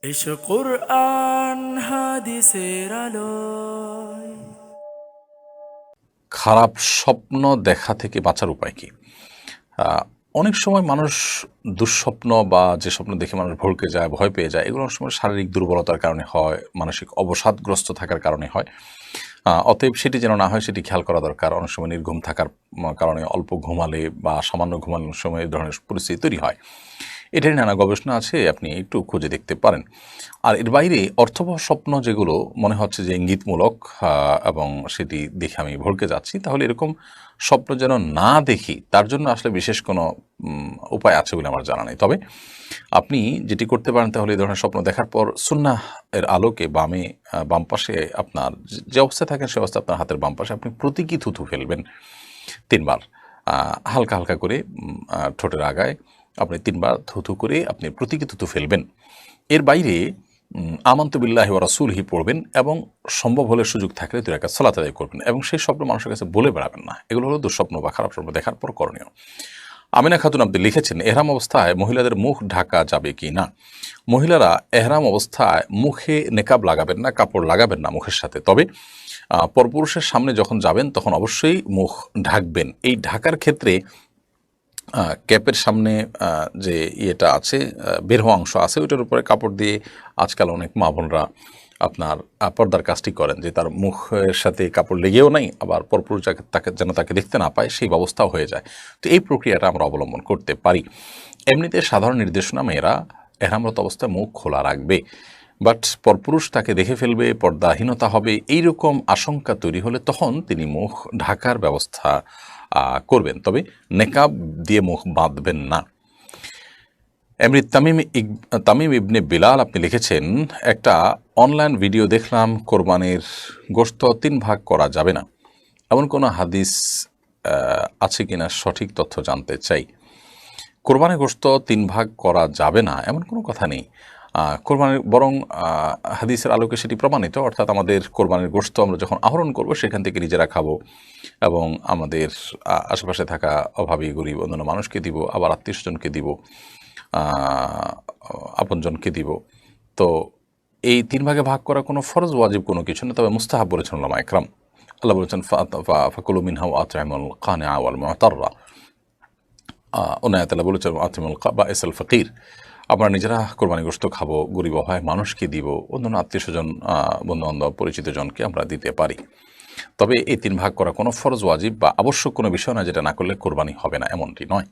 এসো কুরআন হাদিসের আলোয়। খারাপ স্বপ্ন দেখা থেকে বাঁচার উপায় কি? অনেক সময় মানুষ দুঃস্বপ্ন বা যে স্বপ্ন দেখে মানুষ ভড়কে যায়, ভয় পেয়ে যায়, এগুলো অনেক সময় শারীরিক দুর্বলতার কারণে হয়, মানসিক অবসাদগ্রস্ত থাকার কারণে হয়। অতএব সেটি যেন না হয় সেটি খেয়াল করা দরকার। অনেক সময় নির্ঘুম থাকার কারণে অল্প ঘুমালে বা সামান্য ঘুমানোর সময় এই ধরনের পরিস্থিতি তৈরি হয়। এটারই নানা গবেষণা আছে, আপনি একটু খুঁজে দেখতে পারেন। আর এর বাইরে অর্থবহ স্বপ্ন যেগুলো মনে হচ্ছে যে ইঙ্গিতমূলক এবং সেটি দেখে আমি ভড়কে যাচ্ছি, তাহলে এরকম স্বপ্ন যেন না দেখি তার জন্য আসলে বিশেষ কোনো উপায় আছে বলে আমার জানা নেই। তবে আপনি যেটি করতে পারেন তাহলে এই ধরনের স্বপ্ন দেখার পর সুন্নাহ এর আলোকে বাম পাশে আপনার যে অবস্থায় থাকেন সে অবস্থায় আপনার হাতের বাম পাশে আপনি প্রতীকী থুথু ফেলবেন ৩ বার। হালকা, হালকা করে ঠোঁটের আগায় আপনি ৩ বার থুথু করে আপনি প্রতীকী থুথু ফেলবেন। এর বাইরে আমানতু বিল্লাহি ওয়া রাসূলিহি পড়বেন এবং সম্ভব হলে সুযোগ থাকলে ২ রাকাত সালাত আদায় করবেন এবং সেই স্বপ্ন মানুষের কাছে বলে বেড়াবেন না। এগুলো হলো দুঃস্বপ্ন বা খারাপ স্বপ্ন দেখার পর করণীয়। আমিনা খাতুন আপনি লিখেছেন, এহরাম অবস্থায় মহিলাদের মুখ ঢাকা যাবে কি না? মহিলারা এহরাম অবস্থায় মুখে নেকাব লাগাবেন না, কাপড় লাগাবেন না মুখের সাথে। তবে পরপুরুষের সামনে যখন যাবেন তখন অবশ্যই মুখ ঢাকবেন। এই ঢাকার ক্ষেত্রে ক্যাপের সামনে যে ইয়েটা আছে, বের হওয়া অংশ আছে, ওইটার উপরে কাপড় দিয়ে আজকাল অনেক মা বোনরা আপনার পর্দার কাজটি করেন, যে তার মুখের সাথে কাপড় লেগেও নাই, আবার পরপুরুষ তাকে যেন তাকে দেখতে না পায় সেই ব্যবস্থাও হয়ে যায়। তো এই প্রক্রিয়াটা আমরা অবলম্বন করতে পারি। এমনিতে সাধারণ নির্দেশনা, মেয়েরা এহরামরত অবস্থায় মুখ খোলা রাখবে, বাট পরপুরুষ তাকে দেখে ফেলবে, পর্দাহীনতা হবে, এইরকম আশঙ্কা তৈরি হলে তখন তিনি মুখ ঢাকার ব্যবস্থা করবেন, তবে নেকাব দিয়ে মুখ বাঁধবেন না। এমনি তামিম ইবনে বিলাল আপনি লিখেছেন, একটা অনলাইন ভিডিও দেখলাম কোরবানির গোশত ৩ ভাগ করা যাবে না, এমন কোনো হাদিস আছে কিনা সঠিক তথ্য জানতে চাই। কোরবানির গোশত ৩ ভাগ করা যাবে না এমন কোনো কথা নেই। কোরবানির বরং হাদিসের আলোকে সেটি প্রমাণিত, অর্থাৎ আমাদের কোরবানির গোশত আমরা যখন আহরণ করব সেখান থেকে নিজেরা খাবো এবং আমাদের আশেপাশে থাকা অভাবী গরিব অন্যান্য মানুষকে দিব, আবার আত্মীয়স্বজনকে দিব, আপনজনকে দিব। তো এই ৩ ভাগে ভাগ করা কোনো ফরজ ওয়াজিব কোনো কিছু না, তবে মুস্তাহাব বলেছেন উলামা ইকরাম। আল্লাহ বলেছেন ফাকুলু মিনহা ওয়া আত'ইমুল কানিআ ওয়াল মু'তাররা। অন্য আয়াতে আল্লাহ বলেছেন আতিমুল বাইসাল ফকির, আমরা নিজেরা কোরবানি গোশত খাবো, গরিব অসহায় মানুষকে দিব, অন্যান্য আত্মীয়স্বজন বন্ধুবান্ধব পরিচিতজনকে আমরা দিতে পারি। তবে এই ৩ ভাগ করা কোনো ফরজ ওয়াজিব বা আবশ্যক কোনো বিষয় না, যেটা না করলে কোরবানি হবে না এমনটি নয়।